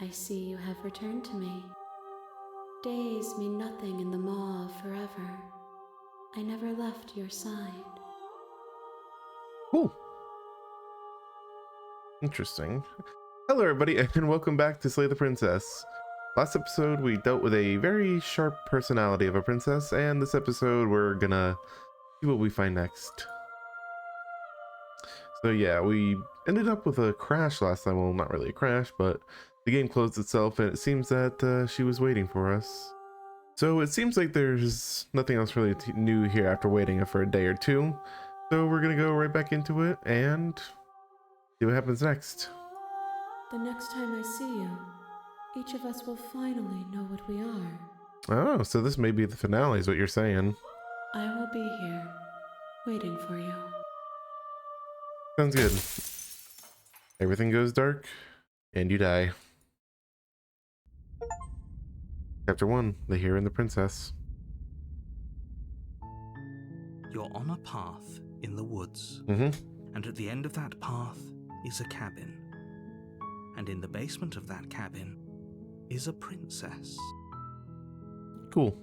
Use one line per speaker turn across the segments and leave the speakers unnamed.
I see you have returned to me. Days mean nothing in the maw of forever. I never left your side.
Cool. Interesting. Hello everybody and welcome back to Slay the Princess. Last episode we dealt with a very sharp personality of a princess, and this episode we're gonna see what we find next. So yeah, we ended up with a crash last time. Well, not really a crash, but the game closed itself and it seems that she was waiting for us. So it seems like there's nothing else really new here after waiting for a day or two. So we're gonna go right back into it and see what happens next.
The next time I see you, each of us will finally know what we are.
Oh, so this may be the finale is what you're saying.
I will be here, waiting for you.
Sounds good. Everything goes dark, and you die. Chapter 1, The Hero and the Princess.
You're on a path in the woods,
Mm-hmm.
and at the end of that path is a cabin. And in the basement of that cabin is a princess.
Cool.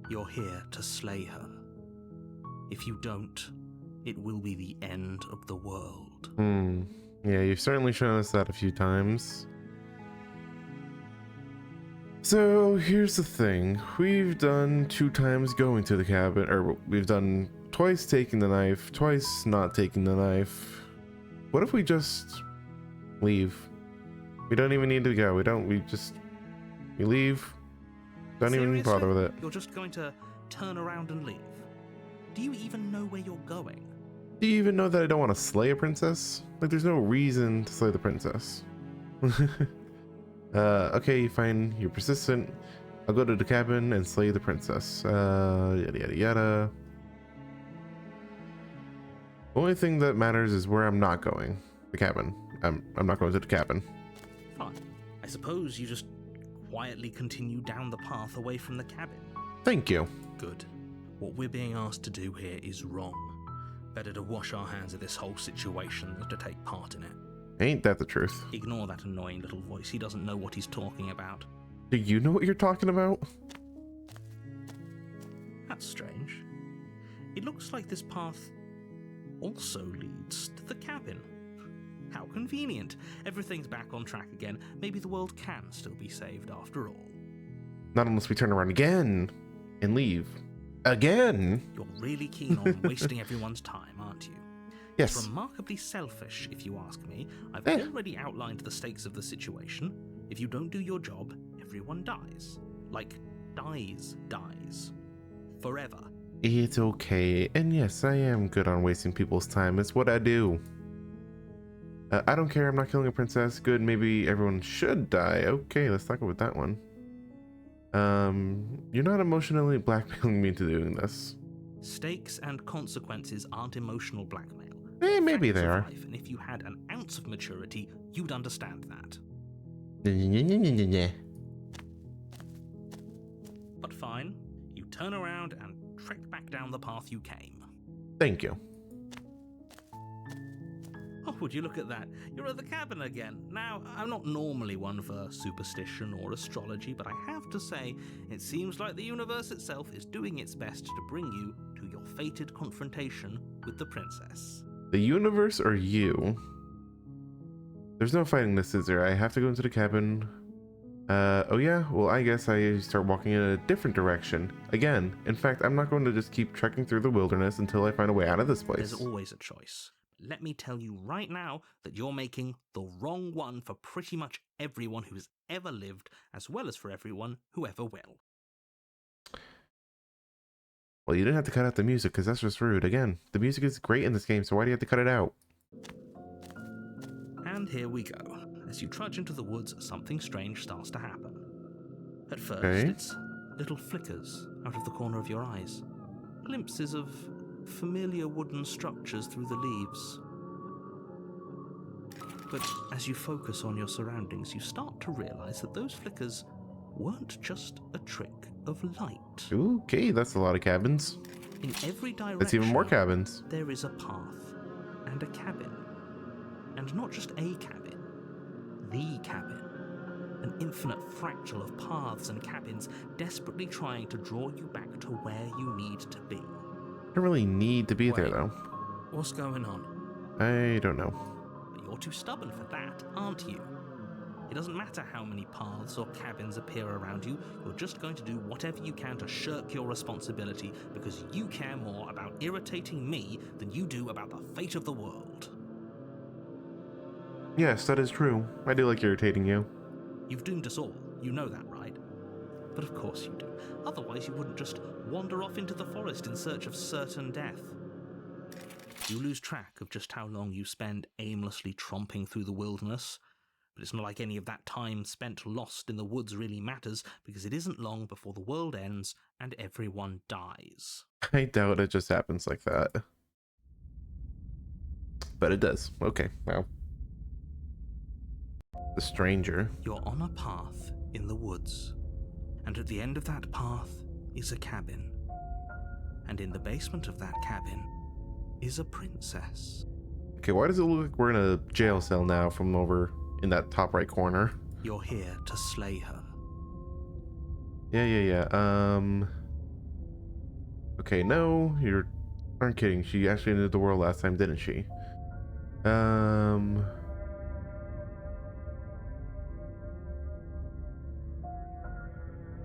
You're here to slay her. If you don't, it will be the end of the world.
Yeah, you've certainly shown us that a few times. So here's the thing. We've done 2 times going to the cabin, or we've done twice taking the knife, twice not taking the knife. What if we just leave? We don't even need to go. We leave. Don't even
Seriously?
bother with it.
You're just going to turn around and leave? Do you even know where you're going?
Do you even know that I don't want to slay a princess? Like, there's no reason to slay the princess. Okay, fine. You're persistent. I'll go to the cabin and slay the princess. Yada yada yada. Only thing that matters is where I'm not going. The cabin. I'm not going to the cabin.
Fine. I suppose you just quietly continue down the path away from the cabin.
Thank you.
Good. What we're being asked to do here is wrong. Better to wash our hands of this whole situation than to take part in it.
Ain't that the truth?
Ignore that annoying little voice. He doesn't know what he's talking about.
Do you know what you're talking about?
That's strange. It looks like this path also leads to the cabin. How convenient. Everything's back on track again. Maybe the world can still be saved after all.
Not unless we turn around again and leave. Again?
You're really keen on wasting everyone's time, aren't you?
Yes.
It's remarkably selfish, if you ask me. I've
Eh.
already outlined the stakes of the situation. If you don't do your job, everyone dies. Like, dies. Forever.
It's okay. And yes, I am good on wasting people's time. It's what I do. I don't care. I'm not killing a princess. Good. Maybe everyone should die. Okay, let's talk about that one. You're not emotionally blackmailing me into doing this.
Stakes and consequences aren't emotional blackmail.
Maybe
Facts
they
of
are.
life, and if you had an ounce of maturity, you'd understand that. But fine, you turn around and trek back down the path you came.
Thank you.
Oh, would you look at that? You're at the cabin again. Now, I'm not normally one for superstition or astrology, but I have to say, it seems like the universe itself is doing its best to bring you to your fated confrontation with the princess.
The universe or you? There's no fighting this, is there? I have to go into the cabin. Oh yeah? Well, I guess I start walking in a different direction. Again. In fact, I'm not going to just keep trekking through the wilderness until I find a way out of this place.
There's always a choice. Let me tell you right now that you're making the wrong one for pretty much everyone who's ever lived, as well as for everyone who ever will.
Well, you didn't have to cut out the music, because that's just rude. Again, the music is great in this game, so why do you have to cut it out?
And here we go. As you trudge into the woods, something strange starts to happen. At first,
Okay.
it's little flickers out of the corner of your eyes. Glimpses of familiar wooden structures through the leaves. But as you focus on your surroundings, you start to realize that those flickers weren't just a trick of light.
Okay, that's a lot of cabins.
In every direction,
That's even more cabins.
there is a path and a cabin. And not just a cabin, the cabin. an infinite fractal of paths and cabins desperately trying to draw you back to where you need to be.
I don't really need to be there,
Wait.
though.
What's going on?
I don't know.
But you're too stubborn for that, aren't you? It doesn't matter how many paths or cabins appear around you, you're just going to do whatever you can to shirk your responsibility because you care more about irritating me than you do about the fate of the world.
Yes, that is true. I do like irritating you.
You've doomed us all, you know that, right? But of course you do. Otherwise you wouldn't just wander off into the forest in search of certain death. You lose track of just how long you spend aimlessly tromping through the wilderness. But it's not like any of that time spent lost in the woods really matters, because it isn't long before the world ends and everyone dies.
I doubt it just happens like that. But it does. Okay, well. The stranger.
You're on a path in the woods, and at the end of that path is a cabin. And in the basement of that cabin is a princess.
Okay, why does it look like we're in a jail cell now from over in that top right corner?
You're here to slay her.
Yeah. Okay, no, you aren't kidding. She actually ended the world last time, didn't she?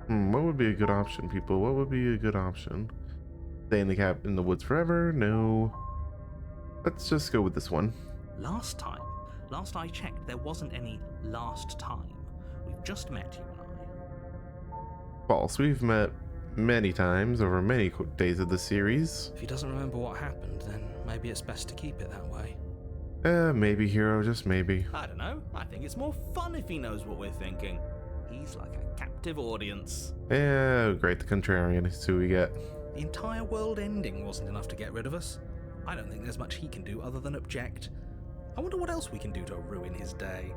What would be a good option, people? What would be a good option? Stay in the in the woods forever? No. Let's just go with this one.
Last I checked, there wasn't any last time. We've just met, you and I.
False. We've met many times over many days of the series.
If he doesn't remember what happened, then maybe it's best to keep it that way.
Maybe, hero, just maybe.
I don't know. I think it's more fun if he knows what we're thinking. He's like a captive audience.
Yeah, great. The contrarian is who we get.
The entire world ending wasn't enough to get rid of us. I don't think there's much he can do other than object. I wonder what else we can do to ruin his day.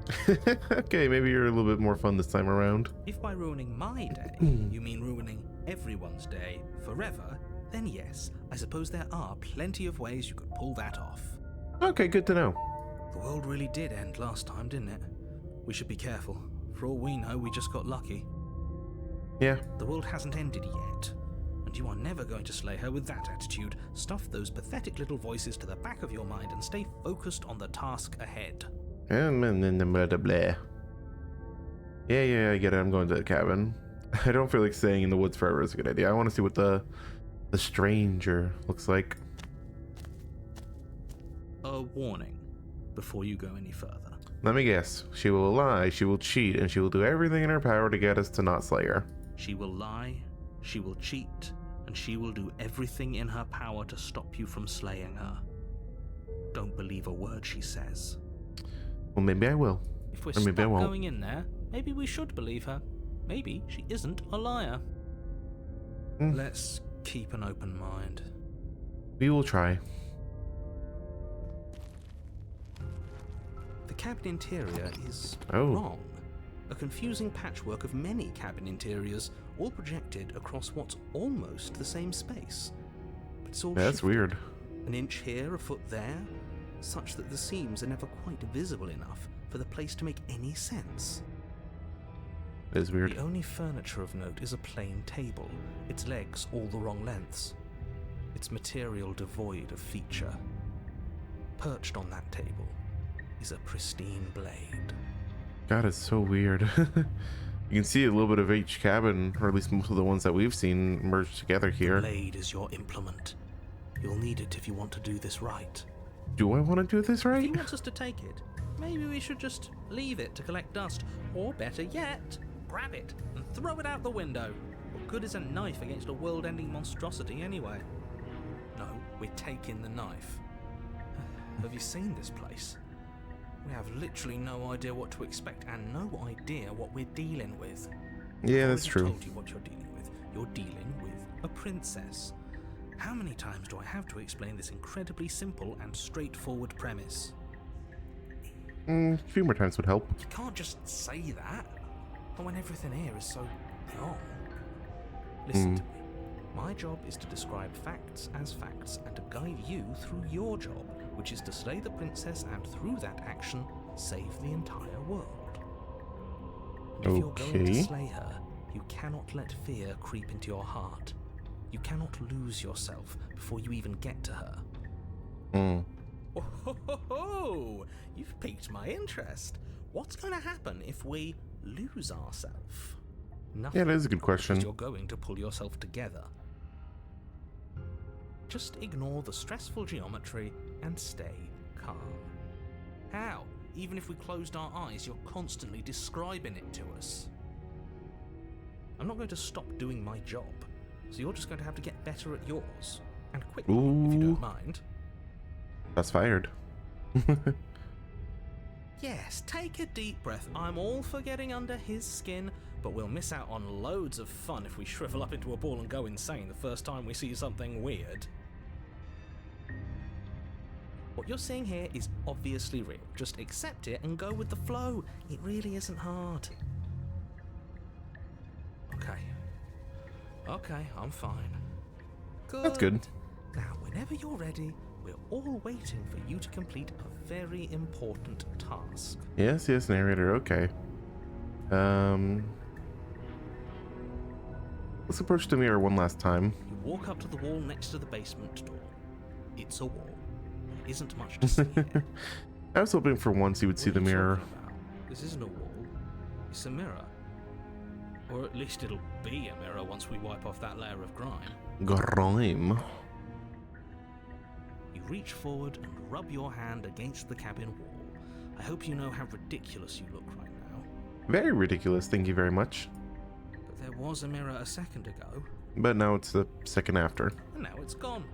Okay, maybe you're a little bit more fun this time around.
If by ruining my day, you mean ruining everyone's day forever, then yes, I suppose there are plenty of ways you could pull that off.
Okay, good to know.
The world really did end last time, didn't it? We should be careful. For all we know, we just got lucky.
Yeah.
The world hasn't ended yet. And you are never going to slay her with that attitude. Stuff those pathetic little voices to the back of your mind and stay focused on the task ahead.
And then the blah, blah, blah. Yeah, I get it. I'm going to the cabin. I don't feel like staying in the woods forever is a good idea. I want to see what the stranger looks like.
A warning before you go any further.
Let me guess. She will lie, she will cheat, and she will do everything in her power to get us to not slay her.
She will lie, she will cheat, and she will do everything in her power to stop you from slaying her. Don't believe a word she says.
Well, maybe I will.
If we're
Or maybe I
stuck
won't.
going in there, maybe we should believe her. Maybe she isn't a liar. Let's keep an open mind.
We will try.
The cabin interior is
Oh.
wrong. A confusing patchwork of many cabin interiors, all projected across what's almost the same space. But it's all
Yeah, that's
shifted.
weird.
An inch here, a foot there, such that the seams are never quite visible enough for the place to make any sense.
It is weird.
The only furniture of note is a plain table, its legs all the wrong lengths, its material devoid of feature. Perched on that table is a pristine blade.
God, it's so weird. You can see a little bit of each cabin, or at least most of the ones that we've seen, merged together
The
here.
blade is your implement. You'll need it if you want to do this right.
Do I want to do this
If
right?
he wants us to take it, maybe we should just leave it to collect dust. Or better yet, grab it and throw it out the window. What good is a knife against a world-ending monstrosity anyway? No, we're taking the knife. Have you seen this place? We have literally no idea what to expect and no idea what we're dealing with.
Yeah, that's
I've
true.
already told you what you're dealing with. You're dealing with a princess. How many times do I have to explain this incredibly simple and straightforward premise?
A few more times would help.
You can't just say that. But when everything here is so wrong. Listen to me. My job is to describe facts as facts and to guide you through your job, which is to slay the princess and through that action, save the entire world. If you're going to
Okay.
slay her, you cannot let fear creep into your heart. You cannot lose yourself before you even get to her.
Hmm.
Oh, ho, ho, ho. You've piqued my interest. What's going to happen if we lose ourselves? Nothing.
Yeah, that is a good
Because
question.
you're going to pull yourself together. Just ignore the stressful geometry and stay calm. How? Even if we closed our eyes, you're constantly describing it to us. I'm not going to stop doing my job, so you're just going to have to get better at yours. And quickly, if you
Ooh.
don't mind.
That's fired.
Yes, take a deep breath. I'm all for getting under his skin, but we'll miss out on loads of fun if we shrivel up into a ball and go insane the first time we see something weird. What you're seeing here is obviously real. Just accept it and go with the flow. It really isn't hard. Okay, I'm fine. Good.
That's good.
Now, whenever you're ready, we're all waiting for you to complete a very important task.
Yes, narrator. Okay. Let's approach the mirror one last time.
You walk up to the wall next to the basement door. It's a wall. There isn't much to see here.
I was hoping for once you would see
What
the
are you
mirror.
talking about? This isn't a wall. It's a mirror. Or at least it'll be a mirror once we wipe off that layer of grime.
Grime.
You reach forward and rub your hand against the cabin wall. I hope you know how ridiculous you look right now.
Very ridiculous, thank you very much.
But there was a mirror a second ago,
But now it's the second after.
and now it's gone.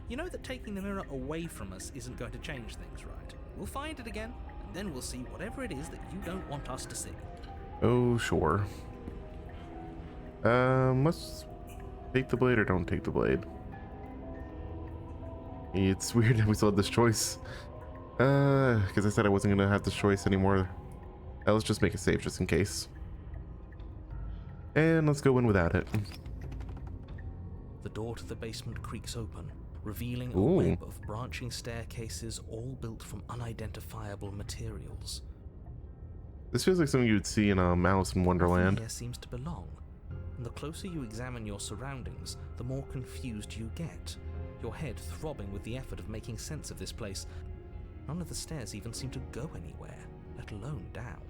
You know that taking the mirror away from us isn't going to change things, right? We'll find it again, and then we'll see whatever it is that you don't want us to see.
Oh, sure. Let's take the blade or don't take the blade. It's weird that we still had this choice. Because I said I wasn't gonna have this choice anymore. Let's just make a save just in case. And let's go in without it.
The door to the basement creaks open, revealing a
Ooh.
web of branching staircases all built from unidentifiable materials.
This feels like something you would see in Alice in Wonderland.
Here seems to belong, and the closer you examine your surroundings, the more confused you get, your head throbbing with the effort of making sense of this place. None of the stairs even seem to go anywhere, let alone down.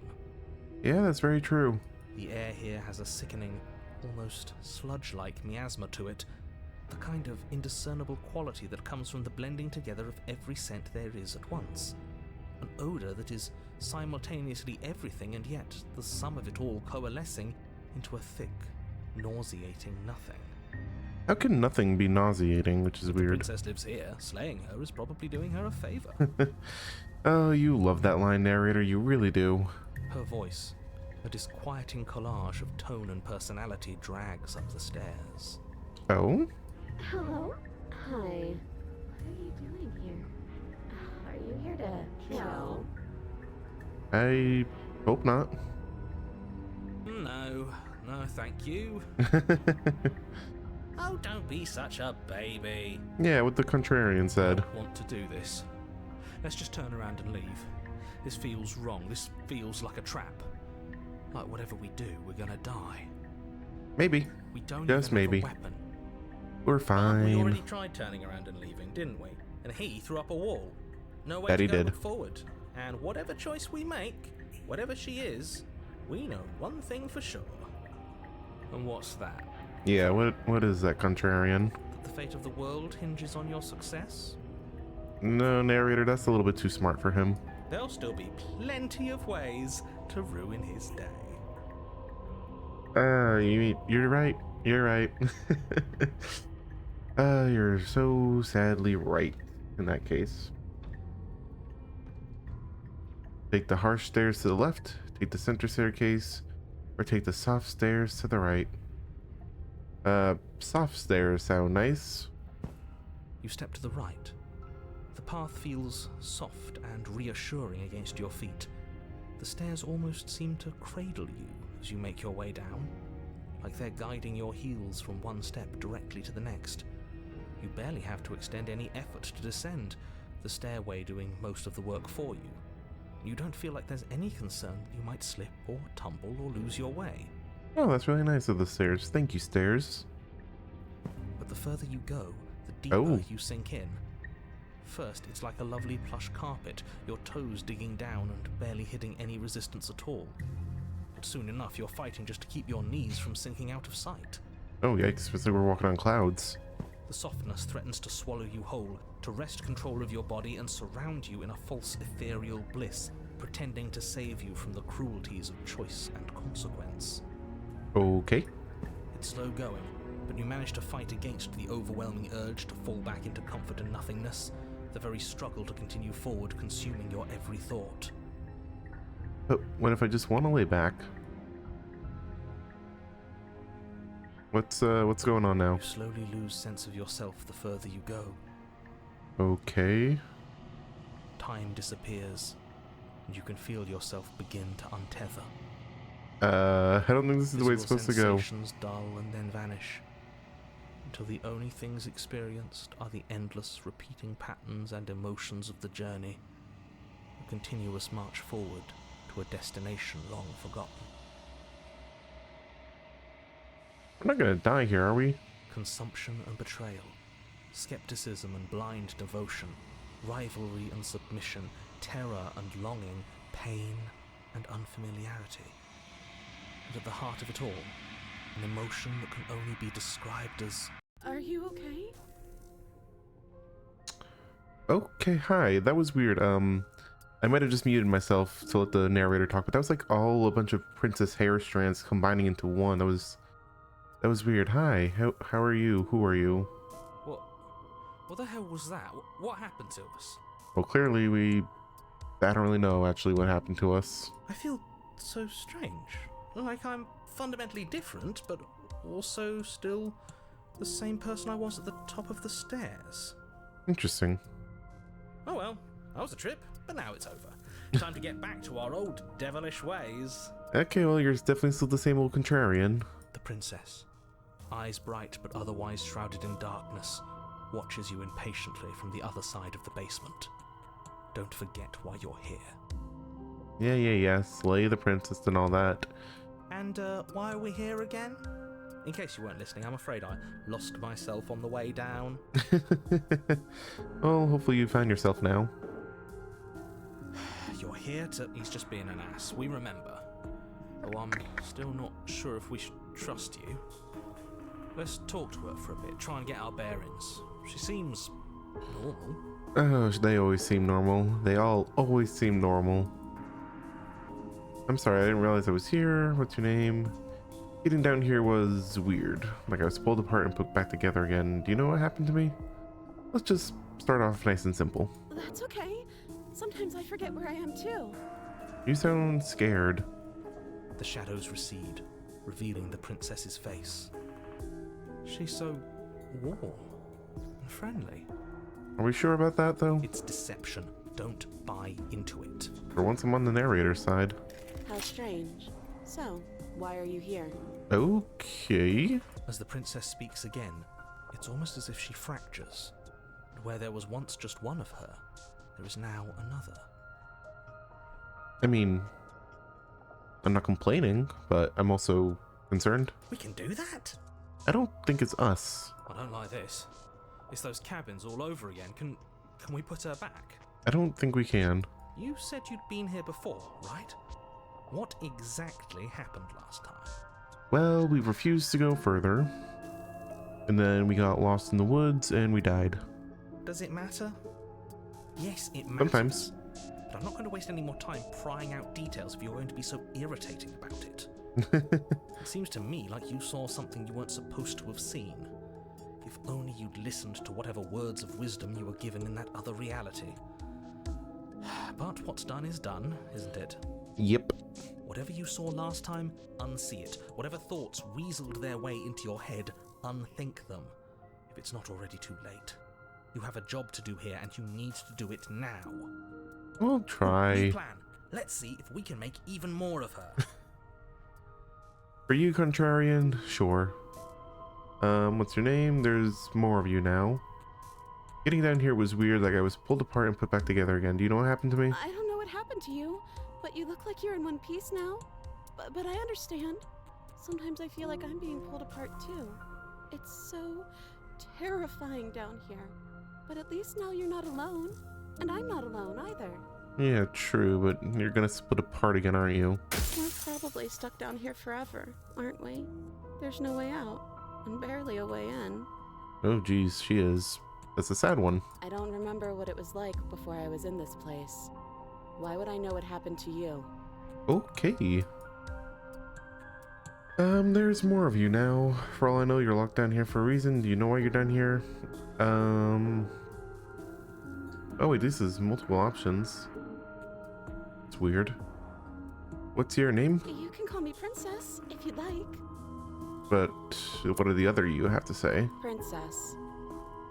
Yeah, that's very true.
The air here has a sickening, almost sludge-like miasma to it, the kind of indiscernible quality that comes from the blending together of every scent there is at once. An odor that is simultaneously everything and yet the sum of it all coalescing into a thick, nauseating nothing.
How can nothing be nauseating, which is
The
weird.
princess lives here. Slaying her is probably doing her a favor.
Oh, you love that line, narrator, you really do.
Her voice, a disquieting collage of tone and personality, drags up the stairs.
Oh?
Hello? Hi. What are you doing here? Are you here to kill?
I hope not.
No, thank you. Oh, don't be such a baby.
Yeah, what the contrarian said.
I want to do this. Let's just turn around and leave. This feels wrong. This feels like a trap. Like whatever we do, we're gonna die.
Maybe.
We don't
Just
even
maybe.
have a weapon.
We're
We
fine.
already tried turning around and leaving, didn't we? And he threw up a wall. No way
That
to
he
go
did.
but forward. And whatever choice we make, whatever she is, we know one thing for sure. And what's that?
Yeah, what is that, contrarian?
That the fate of the world hinges on your success?
No, narrator, that's a little bit too smart for him.
There'll still be plenty of ways to ruin his day.
You're right. You're right. You're so sadly right in that case. Take the harsh stairs to the left, take the center staircase, or take the soft stairs to the right. Soft stairs sound nice.
You step to the right. The path feels soft and reassuring against your feet. The stairs almost seem to cradle you as you make your way down, like they're guiding your heels from one step directly to the next. You barely have to extend any effort to descend, the stairway doing most of the work for you. You don't feel like there's any concern that you might slip or tumble or lose your way.
Oh, that's really nice of the stairs. Thank you, stairs.
But the further you go, the deeper
Oh.
you sink in. First, it's like a lovely plush carpet, your toes digging down and barely hitting any resistance at all. But soon enough, you're fighting just to keep your knees from sinking out of sight.
Oh, yikes. It's like we're walking on clouds.
The softness threatens to swallow you whole, to wrest control of your body and surround you in a false ethereal bliss, pretending to save you from the cruelties of choice and consequence.
Okay.
It's slow going, but you manage to fight against the overwhelming urge to fall back into comfort and nothingness, the very struggle to continue forward consuming your every thought.
But what if I just want to lay back? What's going on now?
You slowly lose sense of yourself the further you go.
Okay.
Time disappears, and you can feel yourself begin to untether.
I don't think this is the way it's supposed to go.
Sensations dull and then vanish, until the only things experienced are the endless repeating patterns and emotions of the journey, a continuous march forward to a destination long forgotten.
We're not gonna die here, are we?
Consumption and betrayal, skepticism and blind devotion, rivalry and submission, terror and longing, pain and unfamiliarity. And at the heart of it all, an emotion that can only be described as...
Are you okay?
Okay, hi. That was weird. I might have just muted myself to let the narrator talk, but that was like all a bunch of princess hair strands combining into one. That was weird. Hi. How are you? Who are you?
What the hell was that? What happened to us?
Well, clearly I don't really know actually what happened to us.
I feel so strange. Like I'm fundamentally different, but also still the same person I was at the top of the stairs.
Interesting.
Oh well, that was a trip, but now it's over. Time to get back to our old devilish ways.
Okay, well, you're definitely still the same old contrarian.
The princess, eyes bright but otherwise shrouded in darkness, watches you impatiently from the other side of the basement. Don't forget why you're here.
Yeah. Slay the princess and all that.
And why are we here again? In case you weren't listening, I'm afraid I lost myself on the way down.
Well, hopefully you found yourself now.
You're here to... He's just being an ass. We remember. Though I'm still not sure if we should trust you. Let's talk to her for a bit, try and get our bearings. She seems normal.
Oh, they always seem normal. They all always seem normal. I'm sorry, I didn't realize I was here. What's your name? Getting down here was weird. Like I was pulled apart and put back together again. Do you know what happened to me? Let's just start off nice and simple.
That's okay. Sometimes I forget where I am too.
You sound scared.
The shadows recede, revealing the princess's face. She's so warm and friendly.
Are we sure about that, though?
It's deception. Don't buy into it.
For once I'm on the narrator's side.
How strange. So, why are you here?
Okay.
As the princess speaks again, it's almost as if she fractures. And where there was once just one of her, there is now another.
I mean, I'm not complaining, but I'm also concerned.
We can do that?
I don't think it's us.
I don't like this. It's those cabins all over again. Can we put her back?
I don't think we can.
You said you'd been here before, right? What exactly happened last time?
Well, we refused to go further. And then we got lost in the woods and we died.
Does it matter? Yes, it matters.
Sometimes.
But I'm not going to waste any more time prying out details if you're going to be so irritating about it. It seems to me like you saw something you weren't supposed to have seen. If only you'd listened to whatever words of wisdom you were given in that other reality. But what's done is done, isn't it?
Yep.
Whatever you saw last time, unsee it. Whatever thoughts weaseled their way into your head, unthink them. If it's not already too late. You have a job to do here, and you need to do it now.
We'll try.
New plan. Let's see if we can make even more of her.
For you, contrarian? Sure. What's your name? There's more of you now. Getting down here was weird, like I was pulled apart and put back together again. Do you know what happened to me?
I don't know
what happened to you, but you look like you're in one piece now. But I understand. Sometimes I feel like I'm being pulled apart too. It's so terrifying down here. But at least now you're not alone. And I'm not alone either.
Yeah, true, but you're gonna split apart again, aren't you?
We're probably stuck down here forever, aren't we? There's no way out, and barely a way in.
Oh, geez, she is. That's a sad one.
I don't remember what it was like before I was in this place. Why would I know what happened to you?
Okay. There's more of you now. For all I know, you're locked down here for a reason. Do you know why you're down here? Oh wait, this is multiple options. It's weird. What's your name?
You can call me Princess, if you'd like.
But what do the other you have to say?
Princess.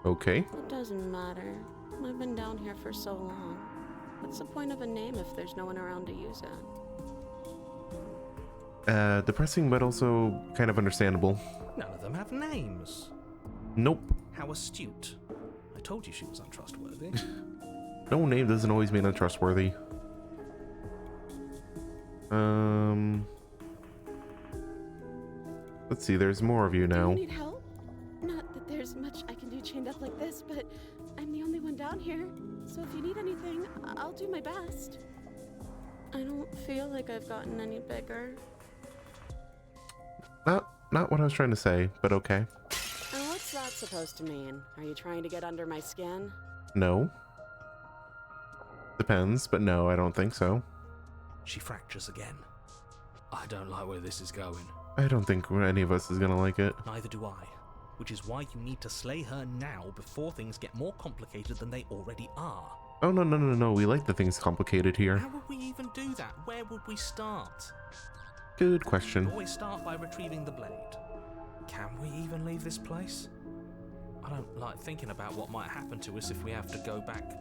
Okay.
It doesn't matter. I've been down here for so long. What's the point of a name if there's no one around to use it?
Depressing, but also kind of understandable.
None of them have names.
Nope.
How astute. I told you she was untrustworthy.
No name doesn't always mean untrustworthy. Let's see, there's more of you
Do
now.
you need help? Not that there's much I can do chained up like this, but I'm the only one down here. So if you need anything, I'll do my best. I don't feel like I've gotten any bigger.
Not what I was trying to say, but okay.
And what's that supposed to mean? Are you trying to get under my skin?
No. Depends, but no, I don't think so.
She fractures again. I don't like where this is going.
I don't think any of us is gonna like it.
Neither do I. Which is why you need to slay her now before things get more complicated than they already are.
Oh, no. We like the things complicated here.
How would we even do that? Where would we start?
Good question.
We always start by retrieving the blade. Can we even leave this place? I don't like thinking about what might happen to us if we have to go back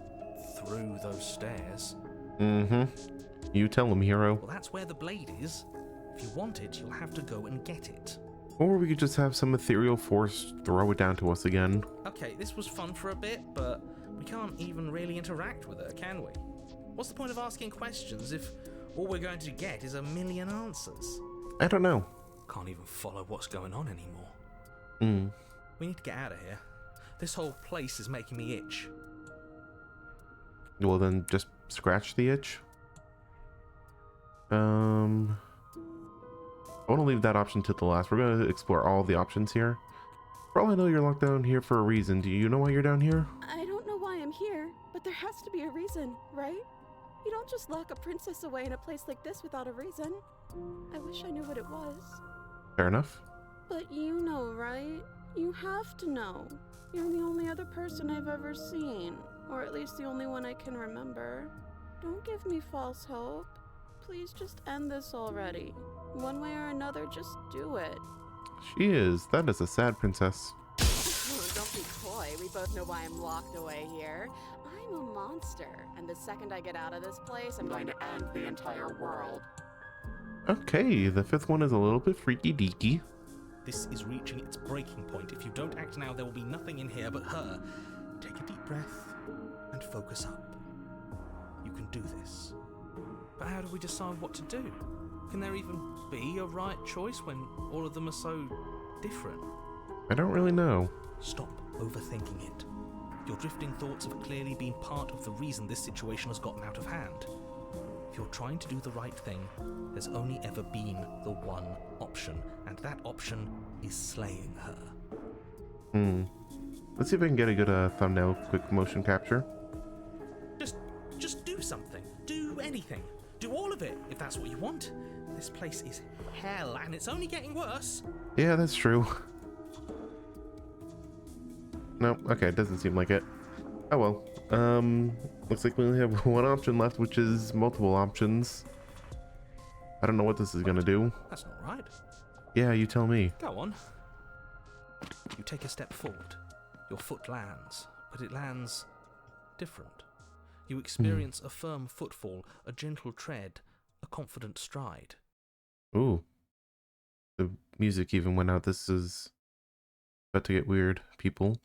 through those stairs.
Mm-hmm. You tell him, hero.
Well, that's where the blade is. If you want it, you'll have to go and get it.
Or we could just have some ethereal force throw it down to us again.
Okay, this was fun for a bit, but we can't even really interact with her, can we? What's the point of asking questions if all we're going to get is a million answers?
I don't know.
Can't even follow what's going on anymore. We need to get out of here. This whole place is making me itch.
Well, then just scratch the itch. I want to leave that option to the last. We're going to explore all the options here. For all I know, you're locked down here for a reason. Do you know why you're down here?
I don't know why I'm here, but there has to be a reason, right? You don't just lock a princess away in a place like this without a reason. I wish I knew what it was.
Fair enough.
But you know, right? You have to know. You're the only other person I've ever seen, or at least the only one I can remember. Don't give me false hope. Please just end this already. One way or another, just do it.
She is. That is a sad princess.
Oh, don't be coy. We both know why I'm locked away here. I'm a monster, and the second I get out of this place, I'm going to end the entire world.
Okay, the fifth one is a little bit freaky deaky.
This is reaching its breaking point. If you don't act now, there will be nothing in here but her. Take a deep breath and focus up. You can do this. But how do we decide what to do? Can there even be a right choice when all of them are so different?
I don't really know.
Stop overthinking it. Your drifting thoughts have clearly been part of the reason this situation has gotten out of hand. If you're trying to do the right thing, there's only ever been the one option, and that option is slaying her.
Let's see if I can get a good thumbnail quick motion capture.
Just do something. Do anything. Do all of it, if that's what you want. This place is hell, and it's only getting worse.
Yeah, that's true. No, okay, it doesn't seem like it. Oh well. Looks like we only have one option left, which is multiple options. I don't know what this is gonna do.
That's not right.
Yeah, you tell me.
Go on. You take a step forward. Your foot lands, but it lands different. You experience a firm footfall, a gentle tread, a confident stride.
Ooh. The music even went out. This is about to get weird, people.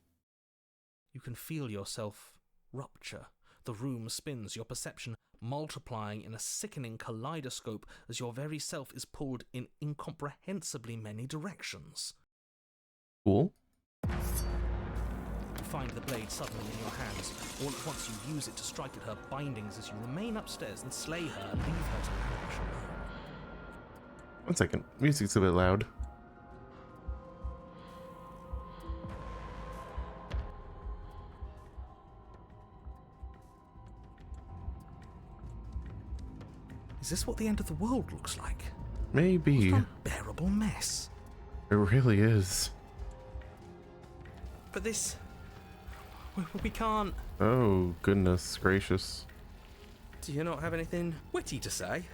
You can feel yourself rupture. The room spins, your perception multiplying in a sickening kaleidoscope as your very self is pulled in incomprehensibly many directions.
Cool.
You find the blade suddenly in your hands. All at once you use it to strike at her bindings as you remain upstairs and slay her and leave her to perish alone.
1 second. Music's a bit loud.
Is this what the end of the world looks like?
Maybe.
What an unbearable mess.
It really is.
But this... We can't...
Oh, goodness gracious.
Do you not have anything witty to say?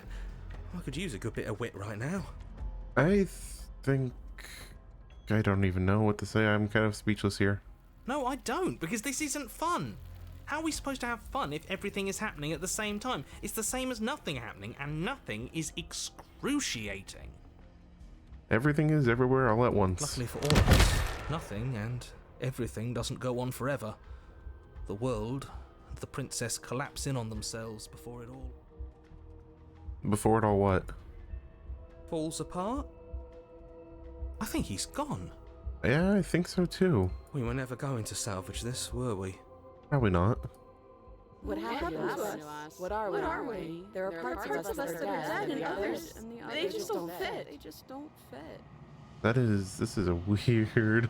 I could use a good bit of wit right now.
I think... I don't even know what to say. I'm kind of speechless here.
No, I don't, because this isn't fun. How are we supposed to have fun if everything is happening at the same time? It's the same as nothing happening, and nothing is excruciating.
Everything is everywhere all at once.
Luckily for all of us, nothing and everything doesn't go on forever. The world and the princess collapse in on themselves before it all
Before it all what?
falls apart. I think he's gone.
Yeah, I think so too.
We were never going to salvage this, were we?
Probably not.
What happened to us? What are we? There are parts of us that are dead, and the others, they just don't fit. They just don't fit.
This is a weird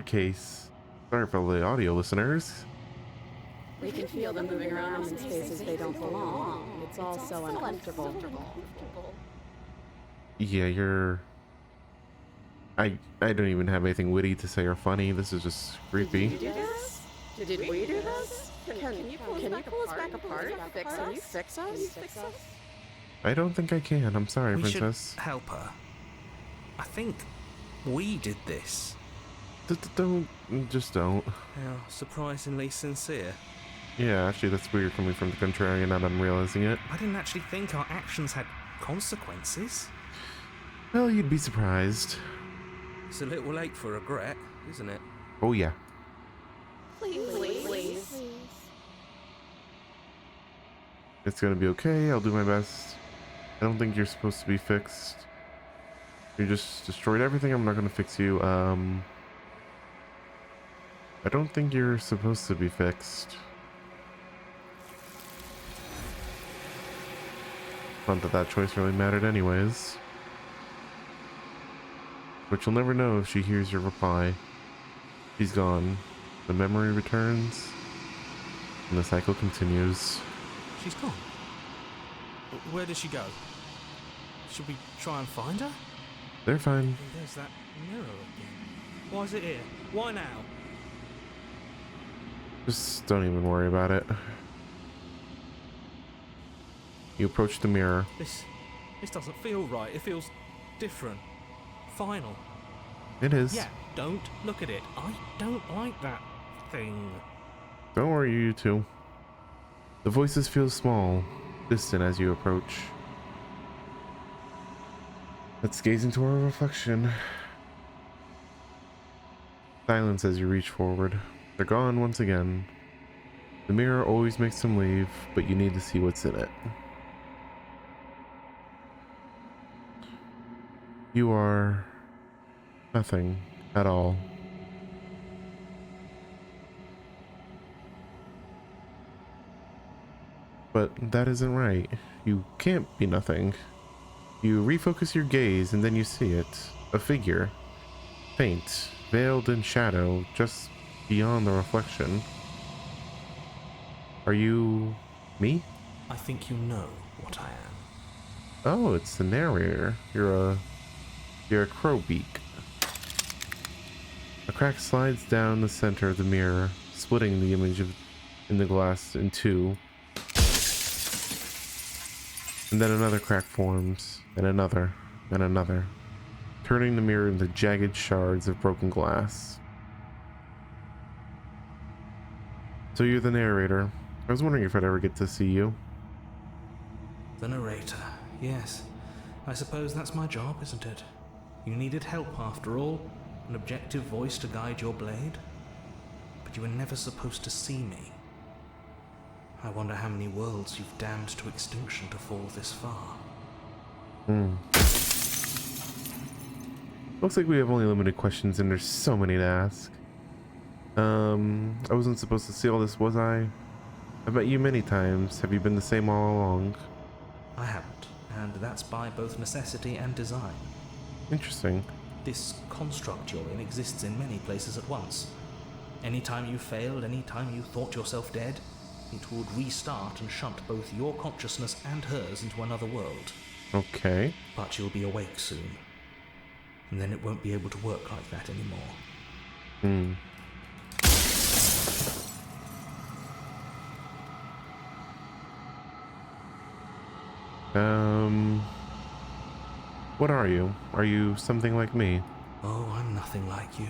case. Sorry for the audio listeners.
We can feel them moving around in spaces they don't belong. It's all so uncomfortable.
Yeah, I don't even have anything witty to say or funny. This is just creepy.
Did you do this? Did we do this? Can you pull us back apart? Can you fix us?
I don't think I can. I'm sorry,
We
Princess.
should help her. I think we did this.
Just don't.
How surprisingly sincere.
Yeah, actually, that's weird coming from the contrarian, and I'm realizing it.
I didn't actually think our actions had consequences.
Well, you'd be surprised.
It's a little late for regret, isn't it?
Oh, yeah.
Please.
It's gonna be okay. I'll do my best. I don't think you're supposed to be fixed. You just destroyed everything. I'm not gonna fix you. I don't think you're supposed to be fixed. Not that that choice really mattered anyways. But you'll never know if she hears your reply. She's gone. The memory returns. And the cycle continues.
She's gone. Where did she go? Should we try and find her?
They're fine.
Oh, there's that mirror again. Why is it here? Why now?
Just don't even worry about it. You approach the mirror.
This doesn't feel right. It feels different. Final.
It is.
Yeah, don't look at it. I don't like that thing.
Don't worry, you two. The voices feel small, distant as you approach. Let's gaze into our reflection. Silence as you reach forward. They're gone once again. The mirror always makes them leave, but you need to see what's in it. You are nothing at all. But that isn't right. You can't be nothing. You refocus your gaze and then you see it. A figure. Faint, veiled in shadow, just beyond the reflection. Are you me?
I think you know what I am.
Oh, it's the narrator. You're a crowbeak. A crack slides down the center of the mirror, splitting the image in the glass in two. And then another crack forms, and another, turning the mirror into jagged shards of broken glass. So you're the narrator. I was wondering if I'd ever get to see you.
The narrator, yes. I suppose that's my job, isn't it? You needed help after all, an objective voice to guide your blade. But you were never supposed to see me. I wonder how many worlds you've damned to extinction to fall this far.
Looks like we have only limited questions and there's so many to ask. I wasn't supposed to see all this, was I? I've met you many times. Have you been the same all along?
I haven't, and that's by both necessity and design.
Interesting.
This construct you're in exists in many places at once. Anytime you failed, anytime you thought yourself dead, it would restart and shunt both your consciousness and hers into another world.
Okay.
But you'll be awake soon. And then it won't be able to work like that anymore.
What are you? Are you something like me?
Oh, I'm nothing like you.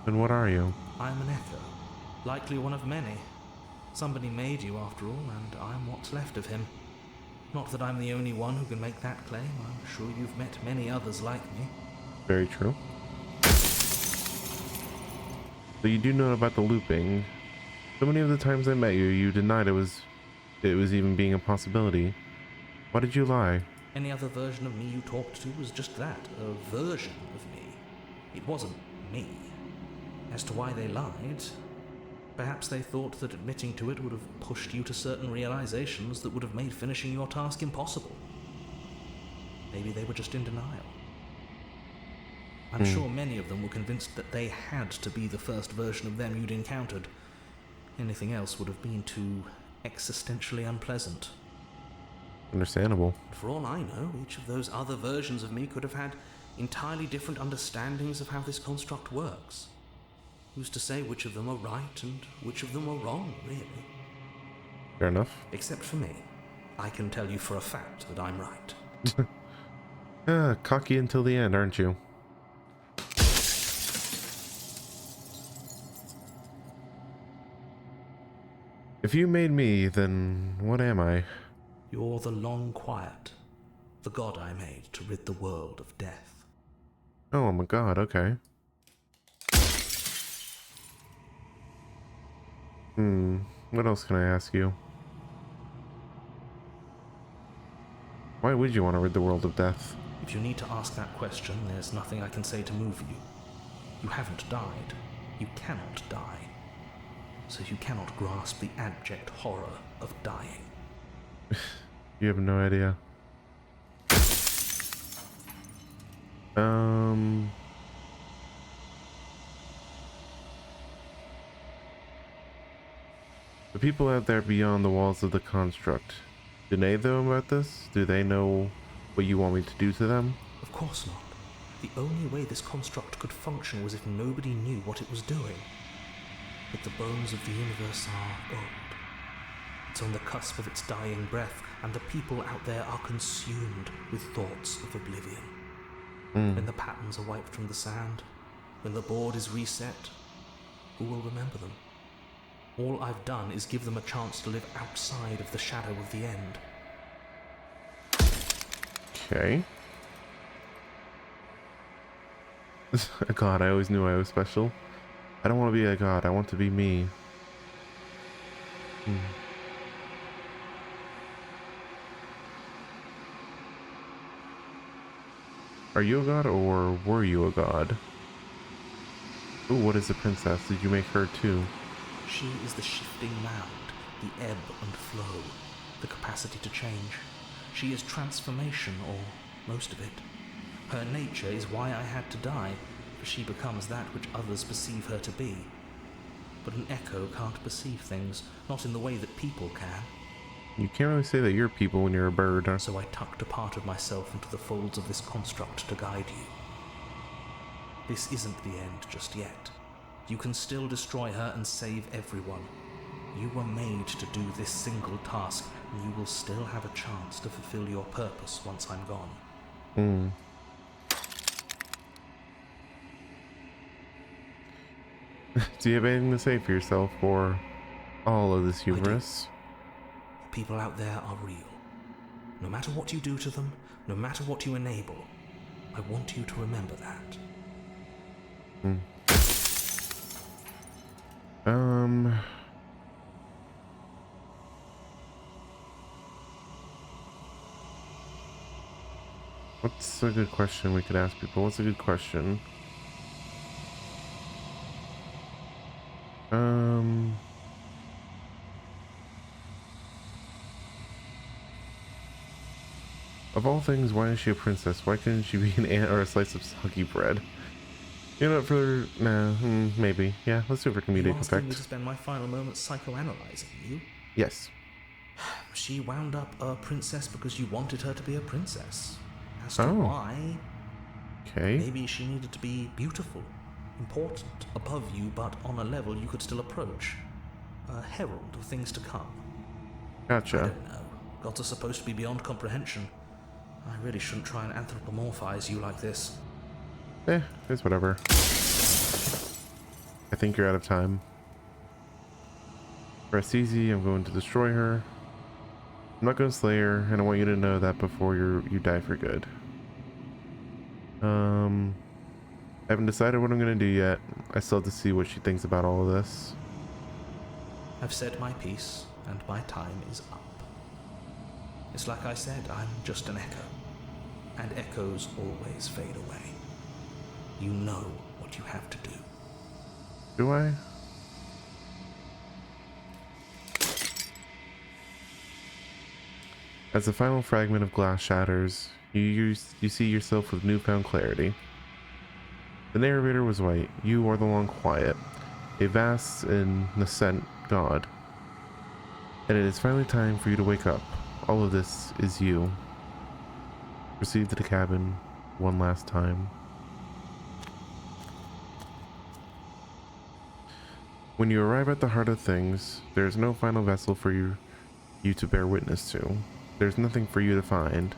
Then what are you?
I'm an echo. Likely one of many. Somebody made you after all, and I'm what's left of him. Not that I'm the only one who can make that claim. I'm sure you've met many others like me.
Very true. So you do know about the looping. So many of the times I met you, you denied it was even being a possibility. Why did you lie?
Any other version of me you talked to was just that, a version of me. It wasn't me. As to why they lied, perhaps they thought that admitting to it would have pushed you to certain realizations that would have made finishing your task impossible. Maybe they were just in denial. I'm sure many of them were convinced that they had to be the first version of them you'd encountered. Anything else would have been too existentially unpleasant.
Understandable.
For all I know, each of those other versions of me could have had entirely different understandings of how this construct works. Who's to say which of them are right and which of them are wrong, really?
Fair enough.
Except for me. I can tell you for a fact that I'm right.
Cocky until the end, aren't you? If you made me, then what am I?
You're the long quiet, the god I made to rid the world of death.
Oh, I'm a god, okay. What else can I ask you? Why would you want to rid the world of death?
If you need to ask that question, there's nothing I can say to move you. You haven't died. You cannot die. So you cannot grasp the abject horror of dying.
You have no idea. The people out there beyond the walls of the construct, do they know about this? Do they know what you want me to do to them?
Of course not. The only way this construct could function was if nobody knew what it was doing. But the bones of the universe are old. It's on the cusp of its dying breath, and the people out there are consumed with thoughts of oblivion. When the patterns are wiped from the sand, when the board is reset, who will remember them? All I've done is give them a chance to live outside of the shadow of the end.
Okay. A god, I always knew I was special. I don't want to be a god, I want to be me. Are you a god, or were you a god? Ooh, what is a princess? Did you make her too?
She is the shifting mound, the ebb and flow, the capacity to change. She is transformation, or most of it. Her nature is why I had to die, for she becomes that which others perceive her to be. But an echo can't perceive things, not in the way that people can.
You can't really say that you're people when you're a bird.
So I tucked a part of myself into the folds of this construct to guide you. This isn't the end just yet. You can still destroy her and save everyone. You were made to do this single task, and you will still have a chance to fulfill your purpose once I'm gone.
Do you have anything to say for yourself, or all of this hubris?
The people out there are real. No matter what you do to them, no matter what you enable, I want you to remember that.
What's a good question we could ask people? What's a good question? Of all things, why is she a princess? Why couldn't she be an ant or a slice of soggy bread? You know, for nah, maybe. Yeah, let's do it for comedic
You asking me to
effect.
spend my final moments psychoanalyzing you?
Yes.
She wound up a princess because you wanted her to be a princess. As to
Oh.
why,
Okay.
maybe she needed to be beautiful, important, above you, but on a level you could still approach. A herald of things to come. I
Gotcha.
don't know. Gods are supposed to be beyond comprehension. I really shouldn't try and anthropomorphize you like this.
It's whatever. I think you're out of time. Press easy, I'm going to destroy her. I'm not going to slay her, and I want you to know that before you die for good. I haven't decided what I'm going to do yet. I still have to see what she thinks about all of this.
I've said my piece, and my time is up. It's like I said, I'm just an echo. And echoes always fade away. You know what you have to do.
Do I? As the final fragment of glass shatters, you see yourself with newfound clarity. The narrator was white. You are the long quiet, a vast and nascent god. And it is finally time for you to wake up. All of this is you. Proceed to the cabin one last time. When you arrive at the heart of things, there is no final vessel for you to bear witness to. There's nothing for you to find.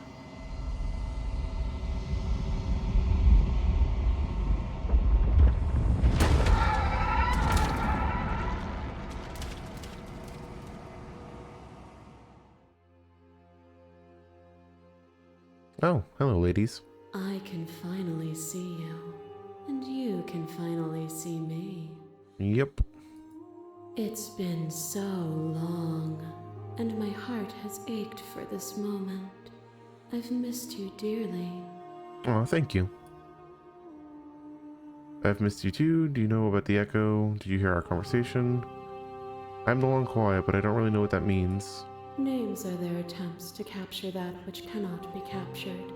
Oh, hello, ladies.
I can finally see you, and you can finally see me.
Yep.
It's been so long, and my heart has ached for this moment. I've missed you dearly.
Oh, thank you. I've missed you too. Do you know about the echo? Did you hear our conversation? I'm the long quiet, but I don't really know what that means.
Names are their attempts to capture that which cannot be captured.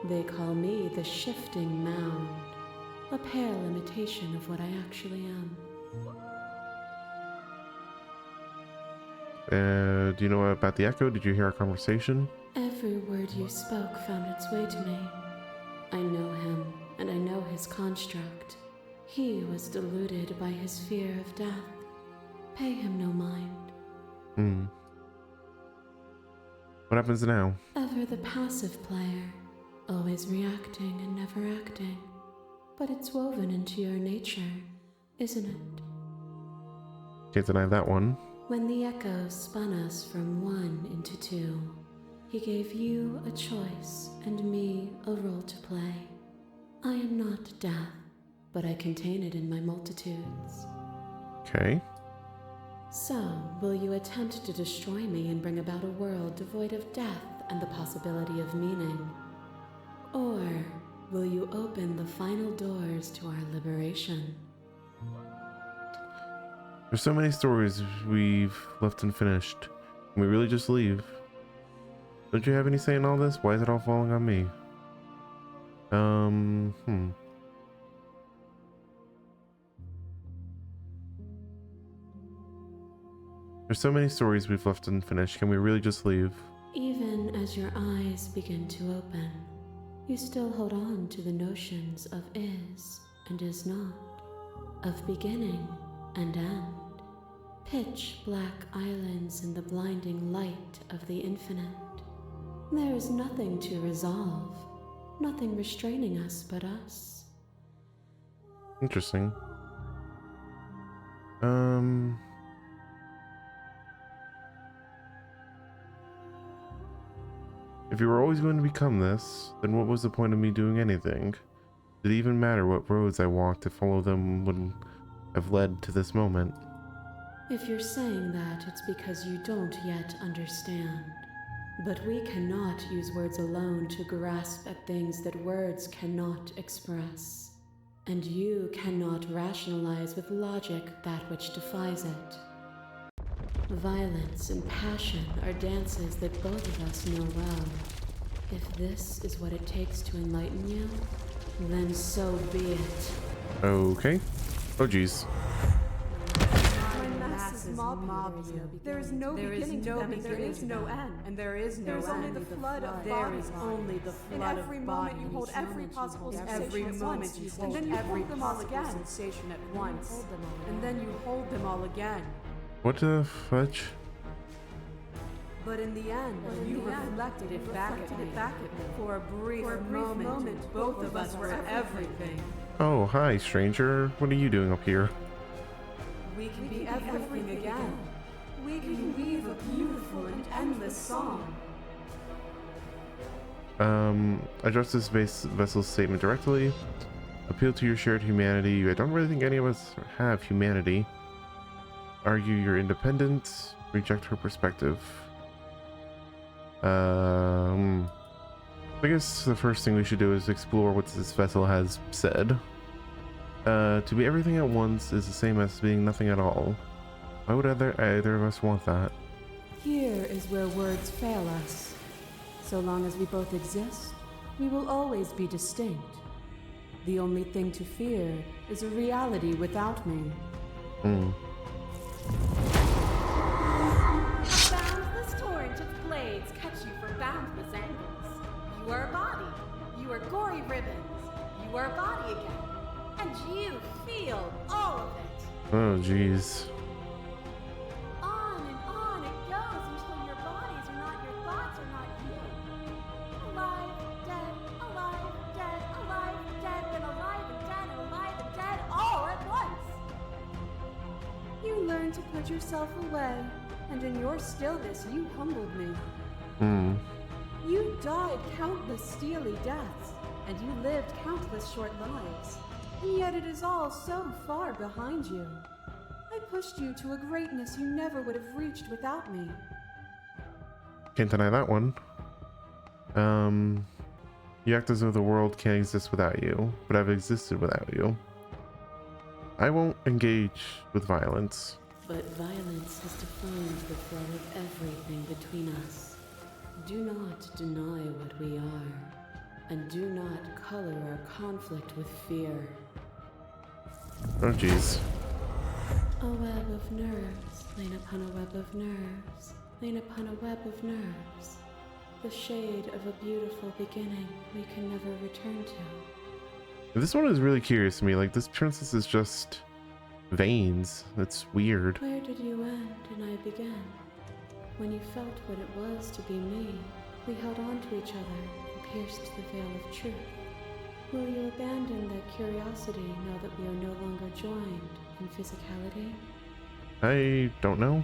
They call me the shifting mound, a pale imitation of what I actually am.
Do you know about the echo? Did you hear our conversation?
Every word you spoke found its way to me. I know him, and I know his construct. He was deluded by his fear of death. Pay him no mind.
What happens now?
Ever the passive player, always reacting and never acting. But it's woven into your nature, isn't it?
Can't deny that one.
When the echo spun us from one into two, he gave you a choice and me a role to play. I am not death, but I contain it in my multitudes.
Okay.
So, will you attempt to destroy me and bring about a world devoid of death and the possibility of meaning? Or will you open the final doors to our liberation?
There's so many stories we've left unfinished. Can we really just leave? Don't you have any say in all this? Why is it all falling on me? There's so many stories we've left unfinished. Can we really just leave?
Even as your eyes begin to open, you still hold on to the notions of is and is not, of beginning and end, pitch black islands in the blinding light of the infinite. There is nothing to resolve, nothing restraining us but us.
Interesting. If you were always going to become this, then what was the point of me doing anything? Did it even matter what roads I walked if all of them would have led to this moment?
If you're saying that, it's because you don't yet understand. But we cannot use words alone to grasp at things that words cannot express. And you cannot rationalize with logic that which defies it. Violence and passion are dances that both of us know well. If this is what it takes to enlighten you, then so be it.
Okay. Oh, geez.
When masses mob you, there is no beginning to them, and there is no end.
And there is no
There's
end.
only the flood of
There
bodies.
is only the
In
flood
every
of
moment
bodies.
you hold every possible
In
sensation
every
at
moment
once,
you
and
hold
then you
every
hold them all
possible
again.
sensation at once. And then you hold them all again.
What the fudge?
But in the end, you reflected it back at me. For a brief moment, both of us were everything.
Oh, hi, stranger. What are you doing up here?
We can be everything again. We can weave a beautiful and endless song.
Address this vessel's statement directly. Appeal to your shared humanity. I don't really think any of us have humanity. Argue your independence. Reject her perspective. I guess the first thing we should do is explore what this vessel has said. To be everything at once is the same as being nothing at all. Why would either of us want that?
Here is where words fail us. So long as we both exist, we will always be distinct. The only thing to fear is a reality without me.
Boundless torrent of blades cut you from boundless angles. You are a body. You are gory ribbons. You are a body again. And you feel all of it.
Oh, jeez.
On and on it goes until your bodies are not your thoughts, are not you. Alive, dead, alive, dead, alive, dead, then alive and dead, and alive and dead, all at once.
You learned to put yourself away, and in your stillness you humbled me. You died countless steely deaths, and you lived countless short lives. And yet it is all so far behind you. I pushed you to a greatness you never would have reached without me.
Can't deny that one. You act as though the world can't exist without you, but I've existed without you. I won't engage with violence.
But violence has defined the flow of everything between us. Do not deny what we are, and do not color our conflict with fear.
Oh, jeez.
A web of nerves, lain upon a web of nerves, lain upon a web of nerves. The shade of a beautiful beginning we can never return to.
This one is really curious to me. Like, this princess is just veins. That's weird.
Where did you end and I began? When you felt what it was to be me, we held on to each other and pierced the veil of truth. Will you abandon that curiosity now that we are no longer joined in physicality?
I don't know.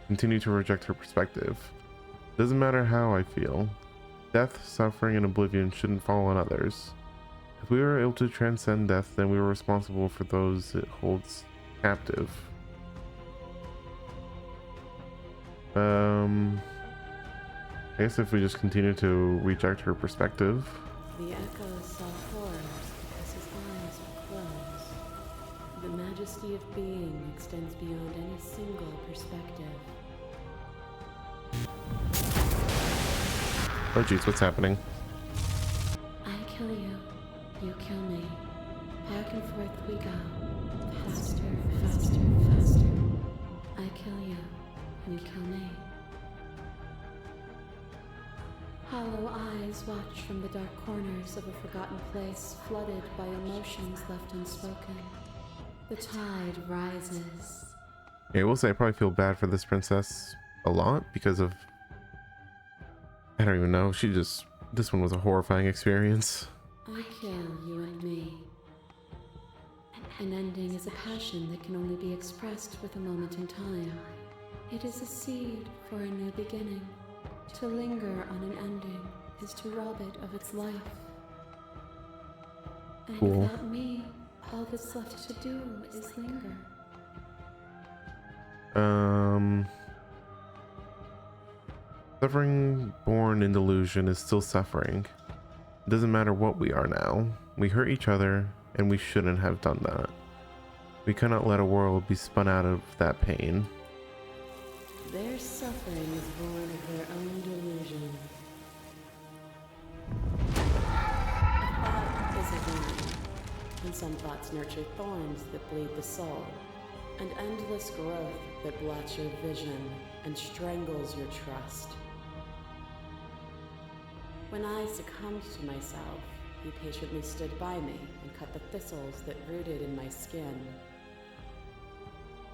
Continue to reject her perspective. Doesn't matter how I feel. Death, suffering, and oblivion shouldn't fall on others. If we were able to transcend death, then we were responsible for those it holds captive. I guess if we just continue to reject her perspective.
The echoes saw horrors because his eyes were closed. The majesty of being extends beyond any single perspective.
Oh jeez, what's happening?
I kill you, you kill me. Back and forth we go. Faster, faster, faster. I kill you, you kill me. Hollow eyes watch from the dark corners of a forgotten place, flooded by emotions left unspoken. The tide rises.
Yeah, I will say I probably feel bad for this princess a lot because of... I don't even know. This one was a horrifying experience.
I kill you and me. An ending is a passion that can only be expressed with a moment in time. It is a seed for a new beginning. To linger on an ending is to rob it of its life. And
Cool.
without me, all that's left to do is linger.
Suffering born in delusion is still suffering. It doesn't matter what we are now. We hurt each other, and we shouldn't have done that. We cannot let a world be spun out of that pain.
Their suffering is born of their own delusion. A thought is a vine, and some thoughts nurture thorns that bleed the soul, and endless growth that blots your vision and strangles your trust. When I succumbed to myself, you patiently stood by me and cut the thistles that rooted in my skin.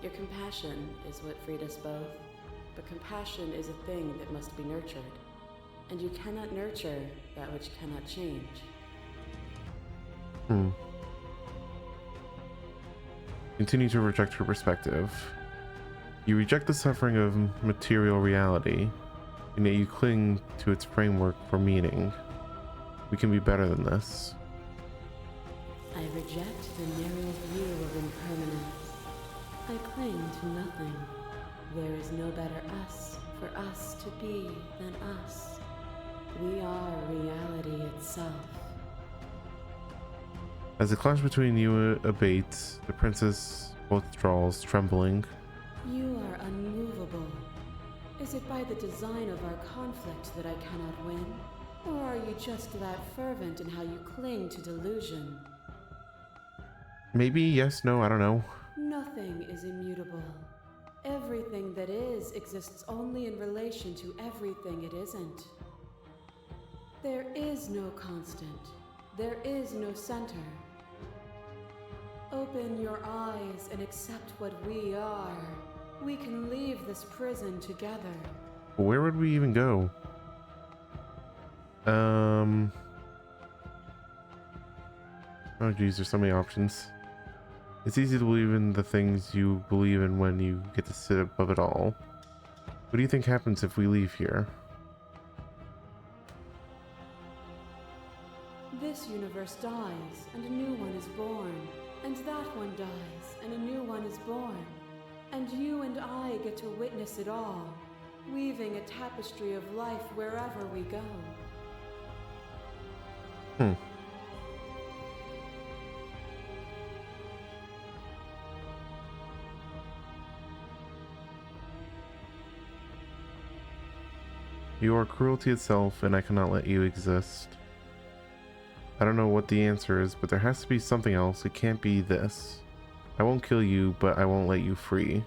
Your compassion is what freed us both, but compassion is a thing that must be nurtured, and you cannot nurture that which cannot change.
Continue to reject her perspective. You reject the suffering of material reality, and yet you cling to its framework for meaning. We can be better than this.
I reject the narrow view of impermanence. I cling to nothing. There is no better us for us to be than us. We are reality itself.
As the clash between you abates, the princess withdraws, trembling.
You are unmovable. Is it by the design of our conflict that I cannot win? Or are you just that fervent in how you cling to delusion?
Maybe, yes, no, I don't know.
Nothing is immutable. Everything that is exists only in relation to everything it isn't. There is no constant. There is no center. Open your eyes and accept what we are. We can leave this prison together.
Where would we even go? Oh geez, there's so many options. It's easy to believe in the things you believe in when you get to sit above it all. What do you think happens if we leave here?
This universe dies, and a new one is born. And that one dies, and a new one is born. And you and I get to witness it all, weaving a tapestry of life wherever we go.
You are cruelty itself, and I cannot let you exist. I don't know what the answer is, but there has to be something else. It can't be this. I won't kill you, but I won't let you free.